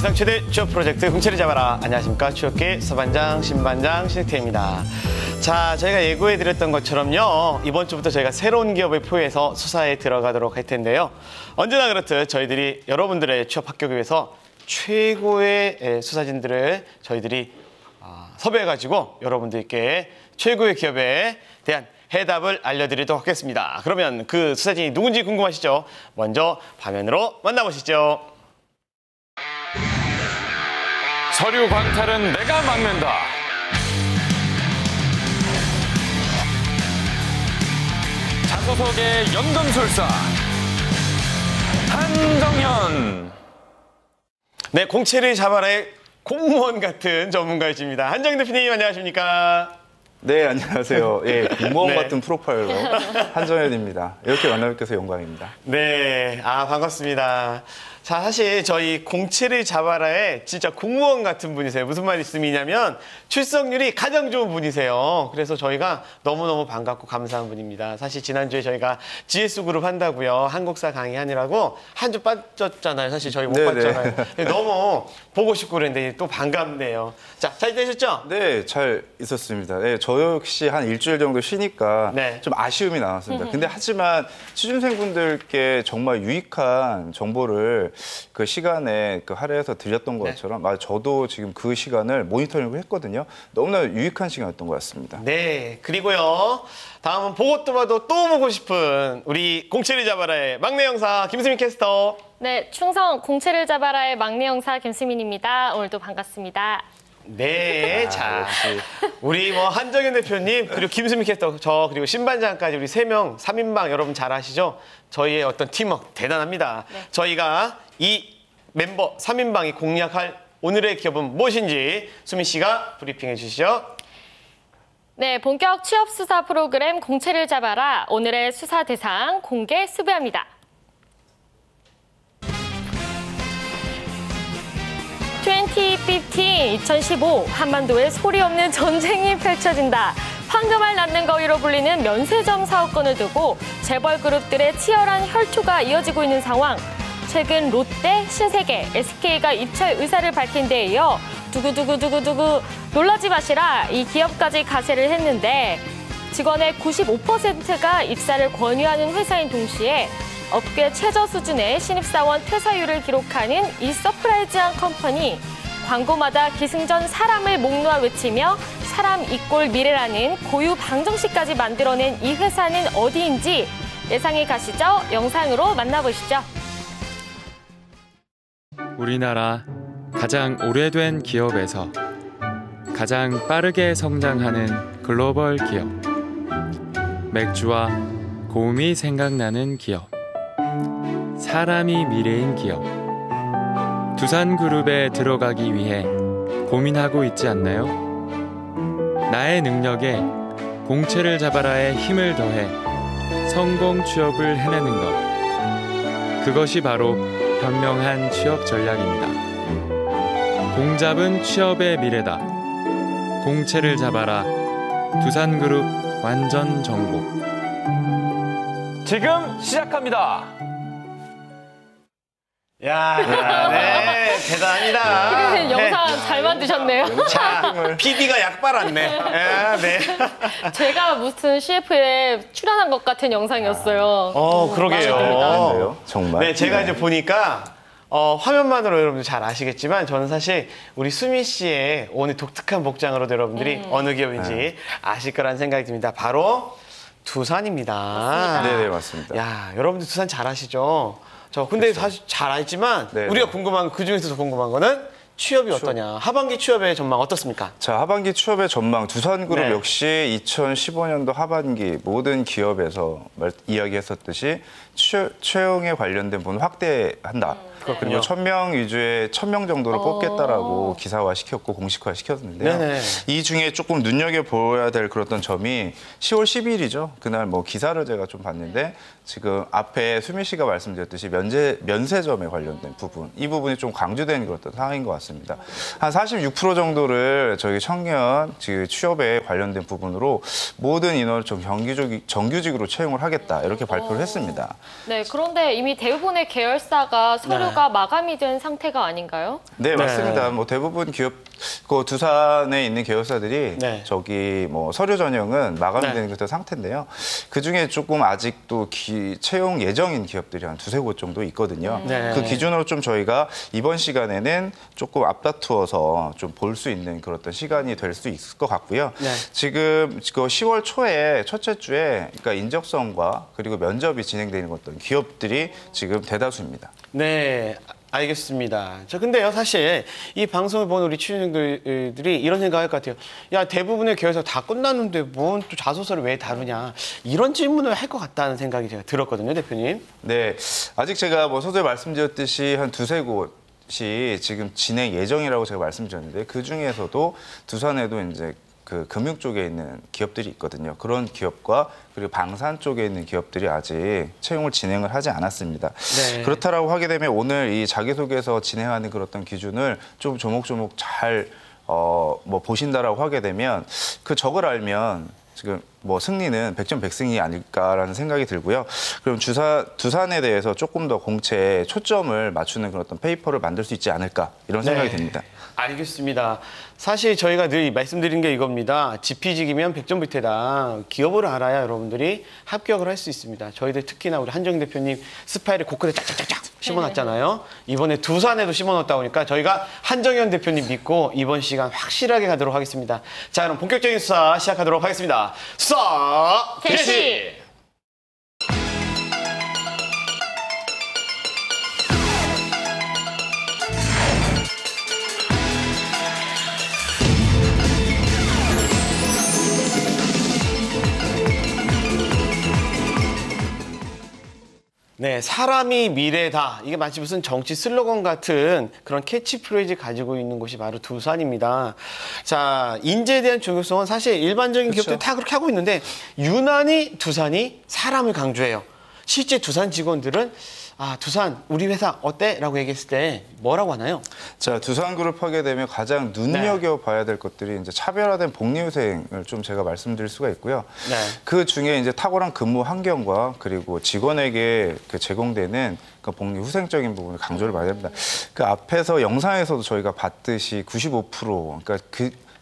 사상 최대 취업 프로젝트 공채를 잡아라. 안녕하십니까. 취업계 서반장, 신반장, 신익태입니다. 자, 저희가 예고해드렸던 것처럼요. 이번 주부터 저희가 새로운 기업을 포위해서 수사에 들어가도록 할 텐데요. 언제나 그렇듯 저희들이 여러분들의 취업 합격을 위해서 최고의 수사진들을 저희들이 섭외해가지고 여러분들께 최고의 기업에 대한 해답을 알려드리도록 하겠습니다. 그러면 그 수사진이 누군지 궁금하시죠? 먼저 화면으로 만나보시죠. 서류 광탈은 내가 막는다. 자소석의 연금술사 한정현. 네, 공채를 잡아라의 공무원 같은 전문가이십니다. 한정현 대표님 안녕하십니까? 네, 안녕하세요. 예, 공무원 네. 같은 프로파일러 한정현입니다. 이렇게 만나뵙게 돼서 영광입니다. 네, 반갑습니다. 자, 사실 저희 공채를 잡아라의 진짜 공무원 같은 분이세요. 무슨 말씀이냐면 출석률이 가장 좋은 분이세요. 그래서 저희가 너무너무 반갑고 감사한 분입니다. 사실 지난주에 저희가 GS그룹 한다고요. 한국사 강의하느라고 한 주 빠졌잖아요. 사실 저희 못 봤잖아요. 너무 보고 싶고 그랬는데 또 반갑네요. 자, 잘 되셨죠? 네, 잘 있었습니다. 네, 저 역시 한 일주일 정도 쉬니까 네. 좀 아쉬움이 남았습니다. 근데 하지만 취준생분들께 정말 유익한 정보를 그 시간에 할애해서 드렸던 것처럼 저도 지금 그 시간을 모니터링을 했거든요. 너무나 유익한 시간이었던 것 같습니다. 네, 그리고요. 다음은 보고 또 봐도 또 보고 싶은 우리 공채를 잡아라의 막내 형사 김수민 캐스터. 네, 충성 공채를 잡아라의 막내 형사 김수민입니다. 오늘도 반갑습니다. 네, 자, 우리 한정현 대표님 그리고 김수민 캐스터 저 그리고 신반장까지 우리 3명 3인방 여러분 잘 아시죠? 저희의 어떤 팀워크 대단합니다. 네. 저희가 이 멤버 3인방이 공략할 오늘의 기업은 무엇인지 수민 씨가 브리핑해 주시죠. 네, 본격 취업 수사 프로그램 공채를 잡아라. 오늘의 수사 대상 공개 수배합니다. 2015 한반도에 소리 없는 전쟁이 펼쳐진다. 황금알 낳는 거위로 불리는 면세점 사업권을 두고 재벌 그룹들의 치열한 혈투가 이어지고 있는 상황. 최근 롯데, 신세계, SK가 입찰 의사를 밝힌 데 이어 두구두구두구두구 놀라지 마시라 이 기업까지 가세를 했는데 직원의 95%가 입사를 권유하는 회사인 동시에 업계 최저 수준의 신입사원 퇴사율을 기록하는 이 서프라이즈한 컴퍼니. 광고마다 기승전 사람을 목 놓아 외치며 사람 이꼴 미래라는 고유 방정식까지 만들어낸 이 회사는 어디인지 예상이 가시죠? 영상으로 만나보시죠. 우리나라 가장 오래된 기업에서 가장 빠르게 성장하는 글로벌 기업. 맥주와 고음이 생각나는 기업. 사람이 미래인 기업. 두산그룹에 들어가기 위해 고민하고 있지 않나요? 나의 능력에 공채를 잡아라의 힘을 더해 성공 취업을 해내는 것. 그것이 바로 현명한 취업 전략입니다. 공잡은 취업의 미래다. 공채를 잡아라. 두산그룹 완전 정복. 지금 시작합니다. 야, 네, 대단합니다. 피디님 영상 잘 만드셨네요. 자, PD가 약 빨았네. 네. 제가 무슨 CF에 출연한 것 같은 영상이었어요. 그러게요. 정말. 네, 제가 이제 보니까 화면만으로 여러분들 잘 아시겠지만 저는 사실 우리 수미 씨의 오늘 독특한 복장으로도 여러분들이 어느 기업인지 아실 거라는 생각이 듭니다. 바로 두산입니다. 네, 맞습니다. 야, 여러분들 두산 잘 아시죠? 근데 그렇죠. 사실 잘 알지만 네, 우리가 궁금한 그 중에서도 궁금한 거는 취업이 어떠냐. 하반기 취업의 전망 어떻습니까? 자, 하반기 취업의 전망 두산그룹 네. 역시 2015년도 하반기 모든 기업에서 이야기했었듯이 채용에 관련된 부분 확대한다. 그리고 1000명 위주의 1000명 정도를 뽑겠다라고 기사화시켰고 공식화시켰는데요. 네네. 이 중에 조금 눈여겨보아야 될 그런 점이 10월 10일이죠. 그날 기사를 제가 좀 봤는데 지금 앞에 수미 씨가 말씀드렸듯이 면세점에 관련된 부분, 이 부분이 좀 강조된 그런 상황인 것 같습니다. 없습니다. 한 46% 정도를 저희 청년 취업에 관련된 부분으로 모든 인원을 좀 정규직으로 채용을 하겠다 이렇게 발표를 했습니다. 네, 그런데 이미 대부분의 계열사가 서류가 마감이 된 상태가 아닌가요? 네, 맞습니다. 뭐 대부분 기업, 그 두산에 있는 계열사들이 저기 뭐 서류 전형은 마감이 되는 그 상태인데요. 그 중에 조금 아직도 채용 예정인 기업들이 한 두세 곳 정도 있거든요. 그 기준으로 좀 저희가 이번 시간에는 조금 앞다투어서 좀 볼 수 있는 그런 어떤 시간이 될 수 있을 것 같고요. 지금 그 10월 초에 첫째 주에 그러니까 인적성과 그리고 면접이 진행되는 어떤 기업들이 지금 대다수입니다. 네. 알겠습니다. 저 근데요, 사실 이 방송을 보는 우리 취준생들이 이런 생각할 것 같아요. 야, 대부분의 계열사 다 끝났는데 뭔 또 자소서를 왜 다루냐. 이런 질문을 할 것 같다는 생각이 제가 들었거든요, 대표님. 네. 아직 제가 뭐 서두에 말씀드렸듯이 한 두세 곳이 지금 진행 예정이라고 제가 말씀드렸는데 그 중에서도 두산에도 이제 그 금융 쪽에 있는 기업들이 있거든요. 그런 기업과 그리고 방산 쪽에 있는 기업들이 아직 채용을 진행을 하지 않았습니다. 그렇다라고 하게 되면 오늘 이 자기소개서 진행하는 그런 어떤 기준을 좀 조목조목 잘 뭐 보신다라고 하게 되면 저걸 알면 지금 뭐 승리는 100점 100승이 아닐까라는 생각이 들고요. 그럼 두산에 대해서 조금 더 공채에 초점을 맞추는 그런 어떤 페이퍼를 만들 수 있지 않을까 이런 생각이 듭니다. 알겠습니다. 사실 저희가 늘 말씀드린 게 이겁니다. 지피직이면 100점 불태다. 기업을 알아야 여러분들이 합격을 할 수 있습니다. 저희들 특히나 우리 한정희 대표님 스파이를 곳곳에 짝짝짝짝 심어놨잖아요. 이번에 두산에도 심어놓다 보니까 저희가 한정현 대표님 믿고 이번 시간 확실하게 가도록 하겠습니다. 자, 그럼 본격적인 수사 시작하도록 하겠습니다. 수사 개시! 네, 사람이 미래다. 이게 마치 무슨 정치 슬로건 같은 그런 캐치프레이즈 가지고 있는 곳이 바로 두산입니다. 자, 인재에 대한 중요성은 사실 일반적인 기업들이 다 그렇게 하고 있는데 유난히 두산이 사람을 강조해요. 실제 두산 직원들은 두산, 우리 회사 어때? 라고 얘기했을 때 뭐라고 하나요? 자, 두산그룹 하게 되면 가장 눈여겨봐야 될 것들이 이제 차별화된 복리후생을 좀 제가 말씀드릴 수가 있고요. 그 중에 이제 탁월한 근무 환경과 그리고 직원에게 제공되는 그 복리후생적인 부분을 강조를 많이 합니다. 그 앞에서 영상에서도 저희가 봤듯이 95%, 그러니까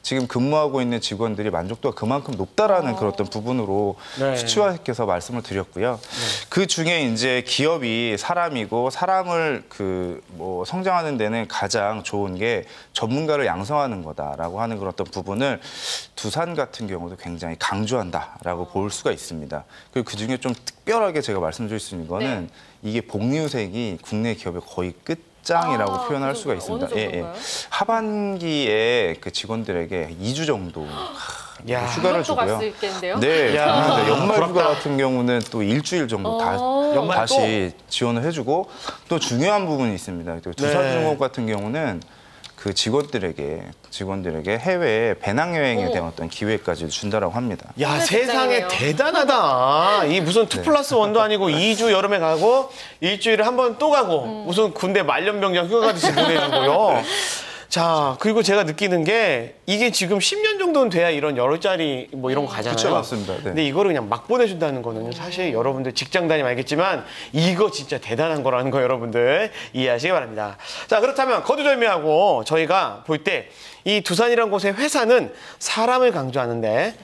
지금 근무하고 있는 직원들이 만족도가 그만큼 높다라는 그런 어떤 부분으로 수치화해서 말씀을 드렸고요. 그 중에 이제 기업이 사람이고 사람을 성장하는 데는 가장 좋은 게 전문가를 양성하는 거다라고 하는 그런 어떤 부분을 두산 같은 경우도 굉장히 강조한다라고 볼 수가 있습니다. 그리고 그 중에 좀 특별하게 제가 말씀드릴 수 있는 거는 이게 복리후생이 국내 기업의 거의 짱이라고 표현할 수가 있습니다. 하반기에 그 직원들에게 2주 정도 휴가를 주고요. 네, 연말 휴가 같은 경우는 또 일주일 정도 다시 지원을 해주고 또 중요한 부분이 있습니다. 두산중공업 같은 경우는 그 직원들에게 해외 배낭여행에 대한 어떤 기회까지 준다라고 합니다. 야, 세상에 대단하다. 이 무슨 2+1도 아니고 2주 여름에 가고 일주일에 한 번 또 가고 무슨 군대 말년병장 휴가 가듯이 보내주고요. 자, 그리고 제가 느끼는 게 이게 지금 10년 정도는 돼야 이런 여러 짜리 뭐 이런 거 가잖아요. 그렇죠, 맞습니다. 네. 근데 이거를 그냥 막 보내준다는 거는 사실 여러분들 직장 다니면 알겠지만 이거 진짜 대단한 거라는 거 여러분들 이해하시기 바랍니다. 자, 그렇다면 거두절미하고 저희가 볼 때 이 두산이라는 곳의 회사는 사람을 강조하는데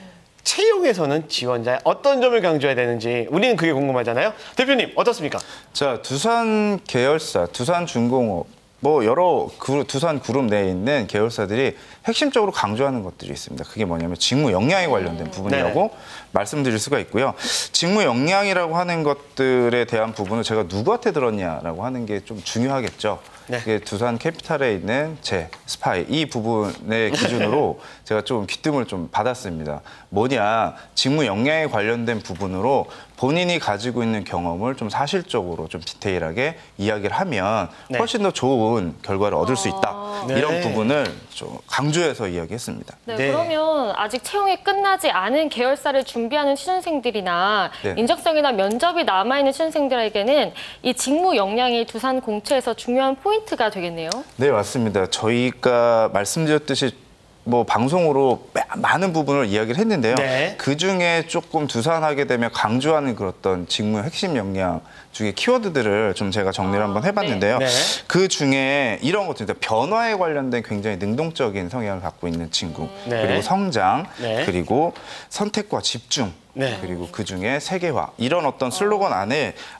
채용에서는 지원자의 어떤 점을 강조해야 되는지 우리는 그게 궁금하잖아요. 대표님 어떻습니까? 자, 두산 계열사, 두산중공업 뭐 여러 두산 그룹 내에 있는 계열사들이 핵심적으로 강조하는 것들이 있습니다. 그게 뭐냐면 직무 역량에 관련된 부분이라고 말씀드릴 수가 있고요. 직무 역량이라고 하는 것들에 대한 부분을 제가 누구한테 들었냐라고 하는 게 좀 중요하겠죠. 이게 두산 캐피탈에 있는 제 스파이 이 부분의 기준으로 제가 좀 귀뜸을 좀 받았습니다. 뭐냐, 직무 역량에 관련된 부분으로 본인이 가지고 있는 경험을 좀 사실적으로 좀 디테일하게 이야기를 하면 네. 훨씬 더 좋은 결과를 얻을 수 있다. 네. 이런 부분을 좀 강조해서 이야기했습니다. 네, 네. 그러면 아직 채용이 끝나지 않은 계열사를 준비하는 취준생들이나 네. 인적성이나 면접이 남아있는 취준생들에게는 이 직무 역량이 두산 공채에서 중요한 포인트가 되겠네요. 네, 맞습니다. 저희가 말씀드렸듯이 뭐 방송으로 많은 부분을 이야기를 했는데요. 네. 그중에 조금 두산하게 되면 강조하는 그런 직무의 핵심 역량 중에 키워드들을 좀 제가 정리를 한번 해봤는데요. 네. 그 중에 이런 것들입니다. 변화에 관련된 굉장히 능동적인 성향을 갖고 있는 친구, 네. 그리고 성장, 네. 그리고 선택과 집중, 네. 그리고 그중에 세계화, 이런 어떤 슬로건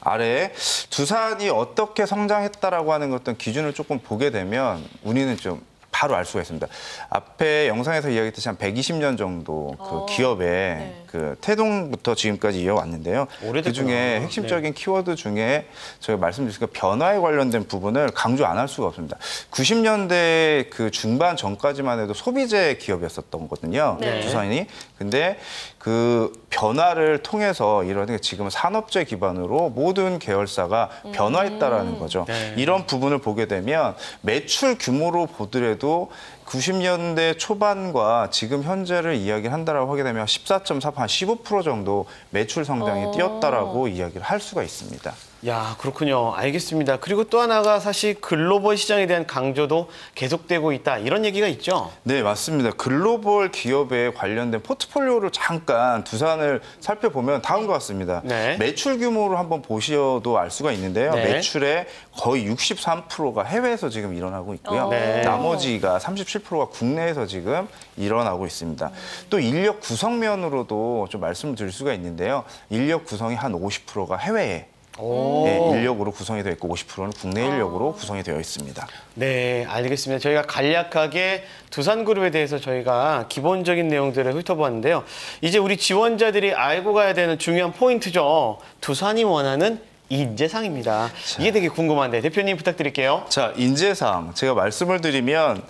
아래에 두산이 어떻게 성장했다라고 하는 어떤 기준을 조금 보게 되면 우리는 좀 바로 알 수가 있습니다. 앞에 영상에서 이야기했듯이 한 120년 정도 그 기업의 네. 그 태동부터 지금까지 이어왔는데요. 오래됐구나. 그 중에 핵심적인 키워드 중에 저희가 말씀드린 변화에 관련된 부분을 강조 안 할 수가 없습니다. 90년대 그 중반 전까지만 해도 소비재 기업이었었던 거거든요. 네. 두산이. 근데 그 변화를 통해서 이런 지금은 산업재 기반으로 모든 계열사가 변화했다라는 거죠. 네. 이런 부분을 보게 되면 매출 규모로 보더라도 90년대 초반과 지금 현재를 이야기한다라고 하게 되면 14.4%, 한 15% 정도 매출 성장이 뛰었다라고 이야기를 할 수가 있습니다. 야, 그렇군요. 알겠습니다. 그리고 또 하나가 사실 글로벌 시장에 대한 강조도 계속되고 있다. 이런 얘기가 있죠? 네, 맞습니다. 글로벌 기업에 관련된 포트폴리오를 잠깐 두산을 살펴보면 다음과 같습니다. 네. 매출 규모를 한번 보셔도 알 수가 있는데요. 네. 매출의 거의 63%가 해외에서 지금 일어나고 있고요. 네. 나머지가 37%가 국내에서 지금 일어나고 있습니다. 또 인력 구성면으로도 좀 말씀을 드릴 수가 있는데요. 인력 구성이 한 50%가 해외에 네, 인력으로 구성이 되어 있고 50%는 국내 인력으로 구성이 되어 있습니다. 네, 알겠습니다. 저희가 간략하게 두산그룹에 대해서 저희가 기본적인 내용들을 훑어보았는데요. 이제 우리 지원자들이 알고 가야 되는 중요한 포인트죠. 두산이 원하는 인재상입니다. 이게 되게 궁금한데 대표님 부탁드릴게요. 자, 인재상 제가 말씀을 드리면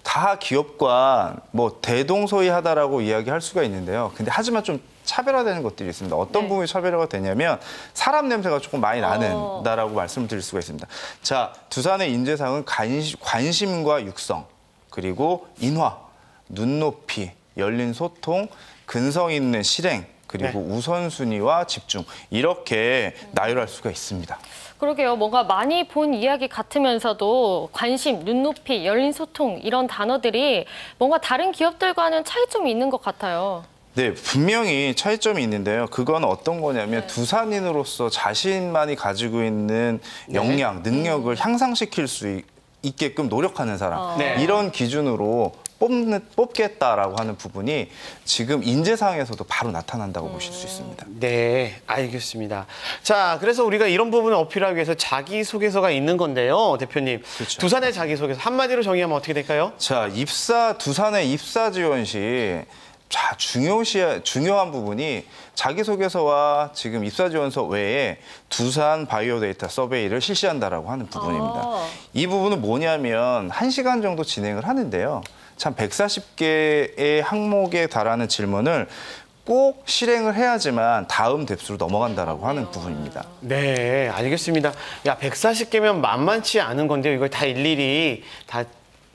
다 기업과 뭐 대동소이하다라고 이야기할 수가 있는데요. 근데 하지만 좀 차별화되는 것들이 있습니다. 어떤 네. 부분이 차별화가 되냐면 사람 냄새가 조금 많이 나는다라고 말씀을 드릴 수가 있습니다. 자, 두산의 인재상은 관심과 육성, 그리고 인화, 눈높이, 열린 소통, 근성 있는 실행, 그리고 우선순위와 집중, 이렇게 나열할 수가 있습니다. 그러게요. 뭔가 많이 본 이야기 같으면서도 관심, 눈높이, 열린 소통 이런 단어들이 뭔가 다른 기업들과는 차이점이 있는 것 같아요. 네, 분명히 차이점이 있는데요. 그건 어떤 거냐면 두산인으로서 자신만이 가지고 있는 역량, 능력을 향상시킬 수 있게끔 노력하는 사람. 네. 이런 기준으로 뽑겠다라고 하는 부분이 지금 인재상에서도 바로 나타난다고 보실 수 있습니다. 네, 알겠습니다. 자, 그래서 우리가 이런 부분을 어필하기 위해서 자기소개서가 있는 건데요, 대표님. 그렇죠. 두산의 자기소개서 한마디로 정의하면 어떻게 될까요? 자, 두산의 입사 지원 시 자, 중요한 부분이 자기소개서와 지금 입사지원서 외에 두산 바이오데이터 서베이를 실시한다라고 하는 부분입니다. 이 부분은 뭐냐면 1시간 정도 진행을 하는데요. 참 140개의 항목에 달하는 질문을 꼭 실행을 해야지만 다음 뎁스로 넘어간다라고 하는 부분입니다. 네, 알겠습니다. 야, 140개면 만만치 않은 건데요. 이걸 다 일일이 다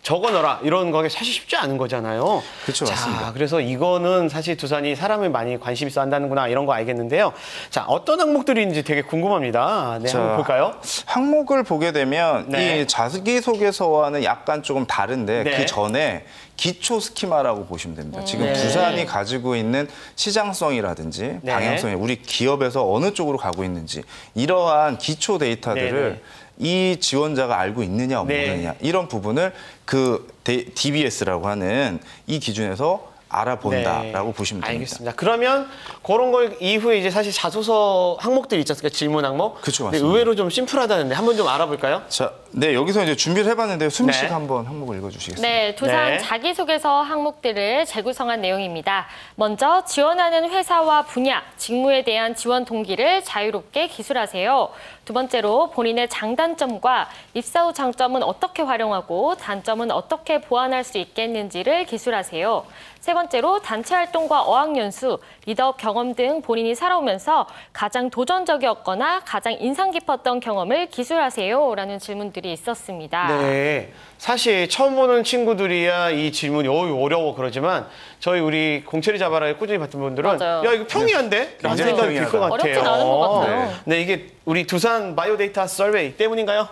적어넣어라 이런 거게 사실 쉽지 않은 거잖아요. 그렇죠, 맞습니다. 자, 그래서 이거는 사실 두산이 사람을 많이 관심 있어 한다는구나 이런 거 알겠는데요. 자, 어떤 항목들이 있는지 되게 궁금합니다. 네, 한번 볼까요? 항목을 보게 되면 네. 이 자기소개서와는 약간 조금 다른데 네. 그 전에 기초 스키마라고 보시면 됩니다. 지금 네. 두산이 가지고 있는 시장성이라든지 네. 방향성이 우리 기업에서 어느 쪽으로 가고 있는지 이러한 기초 데이터들을 네. 이 지원자가 알고 있느냐 모르느냐 네. 이런 부분을 그 DBS라고 하는 이 기준에서 알아본다라고 보시면 됩니다. 알겠습니다. 그러면 그런 걸 이후에 이제 사실 자소서 항목들이 있지 않습니까? 질문 항목. 그렇죠, 근데 맞습니다. 의외로 좀 심플하다는데 한번 좀 알아볼까요? 자, 네, 여기서 이제 준비를 해봤는데요. 수미 네. 씨가 한번 항목을 읽어주시겠습니다. 네, 두산 네. 자기소개서 항목들을 재구성한 내용입니다. 먼저 지원하는 회사와 분야, 직무에 대한 지원 동기를 자유롭게 기술하세요. 두 번째로 본인의 장단점과 입사 후 장점은 어떻게 활용하고 단점은 어떻게 보완할 수 있겠는지를 기술하세요. 세 번째로 단체 활동과 어학연수, 리더업 경험 등 본인이 살아오면서 가장 도전적이었거나 가장 인상 깊었던 경험을 기술하세요. 라는 질문들이 있었습니다. 네. 사실 처음 보는 친구들이야 이 질문이 어려워 그러지만 우리 공채를 잡아라에 꾸준히 봤던 분들은 맞아요. 야 이거 평이한데? 라는 생각이 들 것 같아요. 어렵진 않은 것 같아요. 네, 이게 우리 두산 바이오데이터 서베이 때문인가요?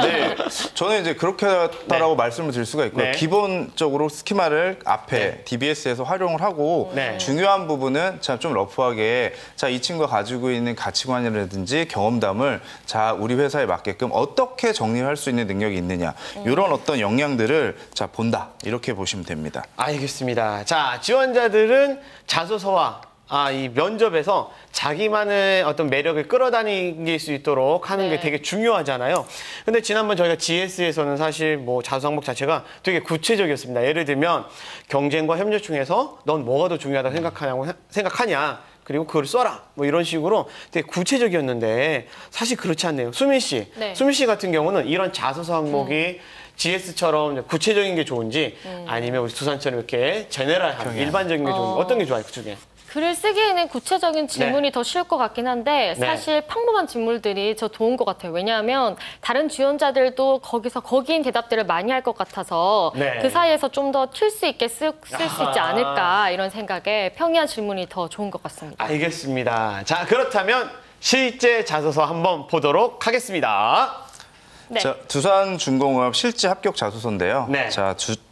네, 저는 이제 그렇게 했다라고 말씀을 드릴 수가 있고요. 네. 기본적으로 스키마를 앞에 DBS에서 활용을 하고 네. 중요한 부분은 좀 러프하게 이 친구가 가지고 있는 가치관이라든지 경험담을 우리 회사에 맞게끔 어떻게 정리할 수 있는 능력이 있느냐 이런 어떤 역량들을 본다 이렇게 보시면 됩니다. 알겠습니다. 자, 지원자들은 자소서와 이 면접에서 자기만의 어떤 매력을 끌어다닐 수 있도록 하는 게 되게 중요하잖아요. 근데 지난번 저희가 GS에서는 사실 자소 항목 자체가 되게 구체적이었습니다. 예를 들면 경쟁과 협력 중에서 넌 뭐가 더 중요하다고 생각하냐. 그리고 그걸 써라. 이런 식으로 되게 구체적이었는데 사실 그렇지 않네요. 수민 씨. 네. 수민 씨 같은 경우는 이런 자소서 항목이 GS처럼 구체적인 게 좋은지 아니면 우리 두산처럼 이렇게 제네럴한 일반적인 게 좋은지 어떤 게 좋아요, 그중에? 글을 쓰기에는 구체적인 질문이 더 쉬울 것 같긴 한데 사실 평범한 질문들이 저 좋은 것 같아요. 왜냐하면 다른 지원자들도 거기인 대답들을 많이 할 것 같아서 그 사이에서 좀 더 튈 수 있게 쓸 수 있지 않을까 이런 생각에 평이한 질문이 더 좋은 것 같습니다. 알겠습니다. 자, 그렇다면 실제 자소서 한번 보도록 하겠습니다. 네. 두산중공업 실제 합격 자소서인데요. 네.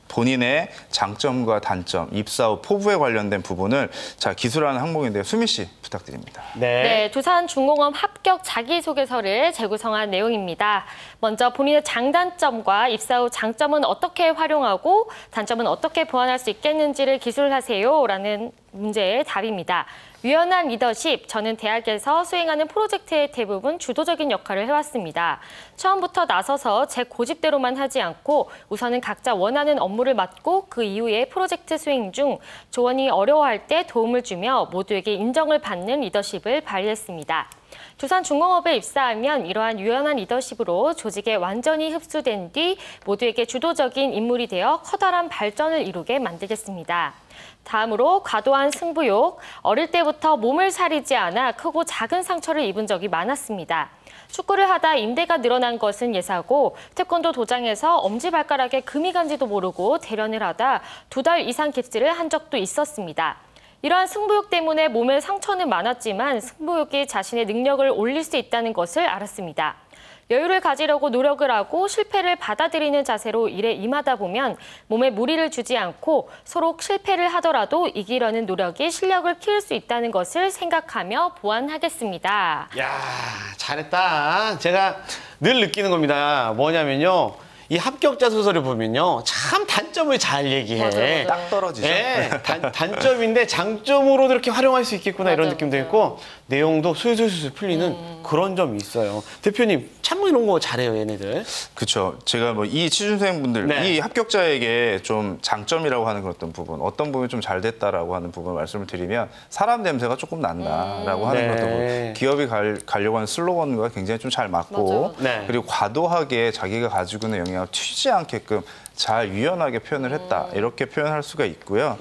본인의 장점과 단점, 입사 후 포부에 관련된 부분을 기술하는 항목인데요. 수미 씨 부탁드립니다. 네, 두산중공업 합격 자기소개서를 재구성한 내용입니다. 먼저 본인의 장단점과 입사 후 장점은 어떻게 활용하고 단점은 어떻게 보완할 수 있겠는지를 기술하세요. 라는 문제의 답입니다. 유연한 리더십, 저는 대학에서 수행하는 프로젝트의 대부분 주도적인 역할을 해왔습니다. 처음부터 나서서 제 고집대로만 하지 않고 우선은 각자 원하는 업무를 맡고 그 이후에 프로젝트 수행 중 조원이 어려워할 때 도움을 주며 모두에게 인정을 받는 리더십을 발휘했습니다. 두산중공업에 입사하면 이러한 유연한 리더십으로 조직에 완전히 흡수된 뒤 모두에게 주도적인 인물이 되어 커다란 발전을 이루게 만들겠습니다. 다음으로 과도한 승부욕, 어릴 때부터 몸을 사리지 않아 크고 작은 상처를 입은 적이 많았습니다. 축구를 하다 인대가 늘어난 것은 예사고 태권도 도장에서 엄지발가락에 금이 간지도 모르고 대련을 하다 2달 이상 깁스를 한 적도 있었습니다. 이러한 승부욕 때문에 몸에 상처는 많았지만 승부욕이 자신의 능력을 올릴 수 있다는 것을 알았습니다. 여유를 가지려고 노력을 하고 실패를 받아들이는 자세로 일에 임하다 보면 몸에 무리를 주지 않고 서로 실패를 하더라도 이기려는 노력이 실력을 키울 수 있다는 것을 생각하며 보완하겠습니다. 야, 잘했다. 제가 늘 느끼는 겁니다. 뭐냐면요. 이 합격 자소서를 보면요. 참 단점을 잘 얘기해. 맞아요. 딱 떨어지죠. 네, 단점인데 장점으로도 이렇게 활용할 수 있겠구나 이런 느낌도 있고 내용도 술술술 풀리는 그런 점이 있어요. 대표님 참 이런 거 잘해요, 얘네들. 그렇죠. 제가 이 취준생분들, 이 합격자에게 좀 장점이라고 하는 어떤 부분이 좀 잘 됐다라고 하는 부분 말씀을 드리면 사람 냄새가 조금 난다라고 하는 것도 부분. 기업이 가려고 하는 슬로건과 굉장히 좀 잘 맞고 그리고 과도하게 자기가 가지고 있는 영향을 튀지 않게끔 잘 유연하게 표현을 했다. 이렇게 표현할 수가 있고요.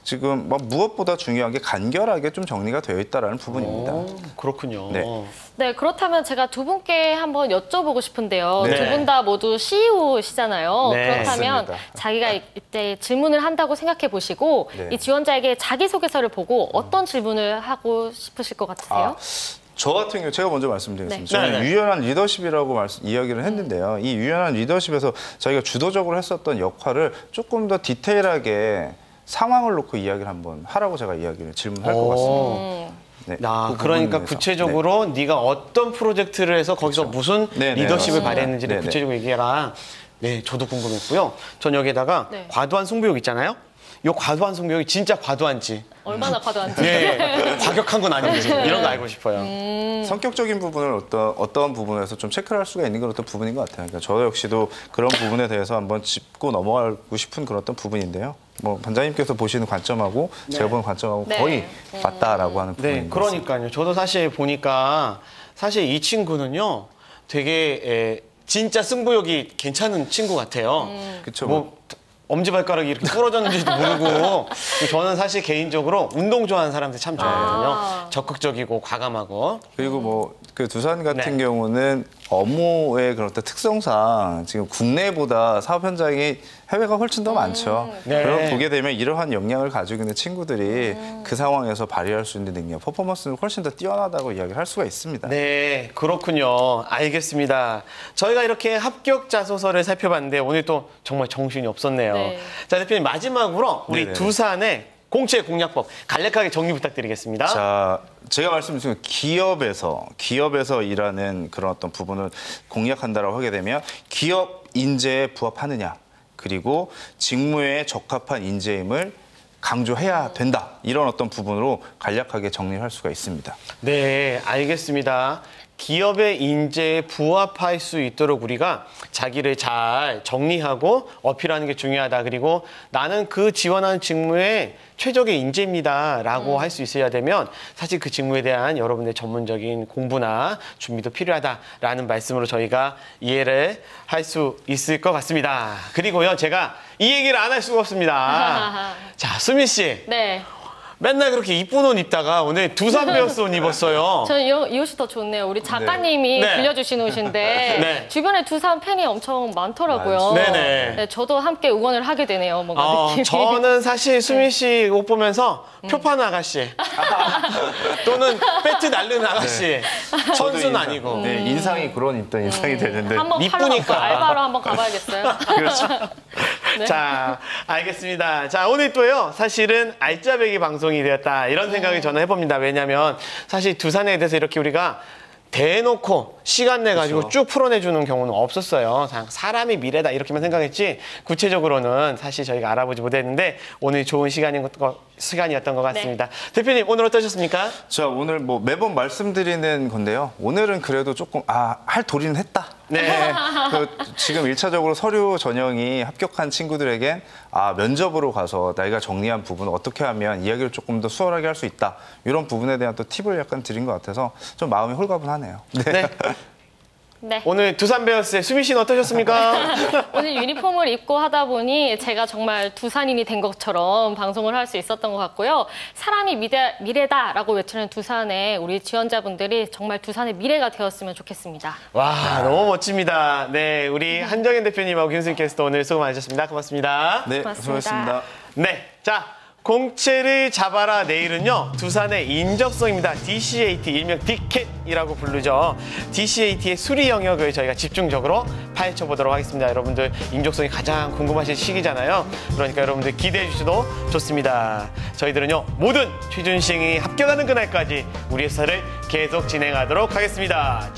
지금 무엇보다 중요한 게 간결하게 좀 정리가 되어 있다는 부분입니다. 그렇군요. 네, 그렇다면 제가 두 분께 한번 여쭤보고 싶은데요. 네. 두 분 다 모두 CEO시잖아요. 네, 그렇다면 맞습니다. 자기가 이때 질문을 한다고 생각해 보시고 이 지원자에게 자기소개서를 보고 어떤 질문을 하고 싶으실 것 같으세요? 저 같은 경우 제가 먼저 말씀드리겠습니다. 네. 저는 네네. 유연한 리더십이라고 이야기를 했는데요. 이 유연한 리더십에서 자기가 주도적으로 했었던 역할을 조금 더 디테일하게 상황을 놓고 이야기를 한번 하라고 제가 질문할 것 같습니다. 네, 그 그러니까 부분에서. 구체적으로 네가 어떤 프로젝트를 해서 거기서 무슨 리더십을 맞습니다. 발휘했는지를 구체적으로 얘기해라. 네, 저도 궁금했고요. 전 여기에다가 과도한 승부욕 있잖아요. 이 과도한 승부욕이 진짜 과도한지. 얼마나 과도한지. 과격한 건 아닌지 이런 거 알고 싶어요. 성격적인 부분을 어떤 부분에서 좀 체크를 할 수가 있는 그런 어떤 부분인 것 같아요. 그러니까 저 역시도 그런 부분에 대해서 한번 짚고 넘어가고 싶은 그런 어떤 부분인데요. 반장님께서 보시는 관점하고 제가 보는 관점하고 거의 맞다라고 하는 부분인 것 같습니다. 그러니까요. 저도 사실 보니까 사실 이 친구는요, 되게 진짜 승부욕이 괜찮은 친구 같아요. 그렇죠. 엄지발가락이 이렇게 부러졌는지도 모르고 저는 사실 개인적으로 운동 좋아하는 사람들 참 좋아하거든요. 적극적이고 과감하고. 그리고 뭐 그 두산 같은 네. 경우는 업무의 그런 어떤 특성상 지금 국내보다 사업 현장이 해외가 훨씬 더 많죠. 네. 그걸 보게 되면 이러한 역량을 가지고 있는 친구들이 그 상황에서 발휘할 수 있는 능력, 퍼포먼스는 훨씬 더 뛰어나다고 이야기를 할 수가 있습니다. 네, 그렇군요. 알겠습니다. 저희가 이렇게 합격 자소서를 살펴봤는데 오늘 또 정말 정신이 없었네요. 네. 자, 대표님 마지막으로 우리 네네. 두산의 공채 공략법 간략하게 정리 부탁드리겠습니다. 자, 제가 말씀드린 기업에서 일하는 그런 어떤 부분을 공략한다라고 하게 되면 기업 인재에 부합하느냐, 그리고 직무에 적합한 인재임을 강조해야 된다. 이런 어떤 부분으로 간략하게 정리할 수가 있습니다. 네, 알겠습니다. 기업의 인재에 부합할 수 있도록 우리가 자기를 잘 정리하고 어필하는 게 중요하다. 그리고 나는 그 지원하는 직무에 최적의 인재입니다라고 할 수 있어야 되면 사실 그 직무에 대한 여러분의 전문적인 공부나 준비도 필요하다라는 말씀으로 저희가 이해를 할 수 있을 것 같습니다. 그리고요, 제가 이 얘기를 안 할 수가 없습니다. 자, 수미 씨. 네. 맨날 그렇게 이쁜 옷 입다가 오늘 두산 베어스 옷 입었어요. 저는 이 옷이 더 좋네요. 우리 작가님이 네. 빌려주신 옷인데 네. 주변에 두산 팬이 엄청 많더라고요. 많죠. 네네. 네, 저도 함께 응원을 하게 되네요. 뭔가 느낌이. 저는 사실 수미 씨 옷 보면서 표판 아가씨 또는 배트 날르는 아가씨 선수는 아니고 네, 인상이 그런 어떤 인상이 되는데. 한번 이쁘니까. 알바로 한번 가봐야겠어요. 그렇죠. 네. 자, 알겠습니다. 자, 오늘 또요, 사실은 알짜배기 방송이 되었다. 이런 생각을 저는 해봅니다. 왜냐면 사실 두산에 대해서 이렇게 우리가 대놓고 시간 내가지고 쭉 풀어내주는 경우는 없었어요. 사람이 미래다 이렇게만 생각했지 구체적으로는 사실 저희가 알아보지 못했는데 오늘 좋은 시간이었던 것 같습니다. 대표님 오늘 어떠셨습니까? 자, 오늘 뭐 매번 말씀드리는 건데요. 오늘은 그래도 조금 할 도리는 했다. 네. 지금 1차적으로 서류 전형이 합격한 친구들에겐 면접으로 가서 나이가 정리한 부분을 어떻게 하면 이야기를 조금 더 수월하게 할 수 있다. 이런 부분에 대한 또 팁을 약간 드린 것 같아서 좀 마음이 홀가분하네요. 네. 네. 오늘 두산 베어스의 수미 씨는 어떠셨습니까? 오늘 유니폼을 입고 하다 보니 제가 정말 두산인이 된 것처럼 방송을 할 수 있었던 것 같고요. 사람이 미래다라고 외치는 두산의 우리 지원자분들이 정말 두산의 미래가 되었으면 좋겠습니다. 와, 너무 멋집니다. 네, 우리 한정현 대표님하고 김수희 캐스터 오늘 수고 많으셨습니다. 고맙습니다. 네, 고맙습니다. 수고하셨습니다. 네, 자, 공채를 잡아라 내일은요, 두산의 인적성입니다. DCAT, 일명 디캣이라고 부르죠. DCAT의 수리 영역을 저희가 집중적으로 파헤쳐 보도록 하겠습니다. 여러분들 인적성이 가장 궁금하실 시기잖아요. 그러니까 여러분들 기대해 주셔도 좋습니다. 저희들은요, 모든 취준생이 합격하는 그날까지 우리의 수사를 계속 진행하도록 하겠습니다.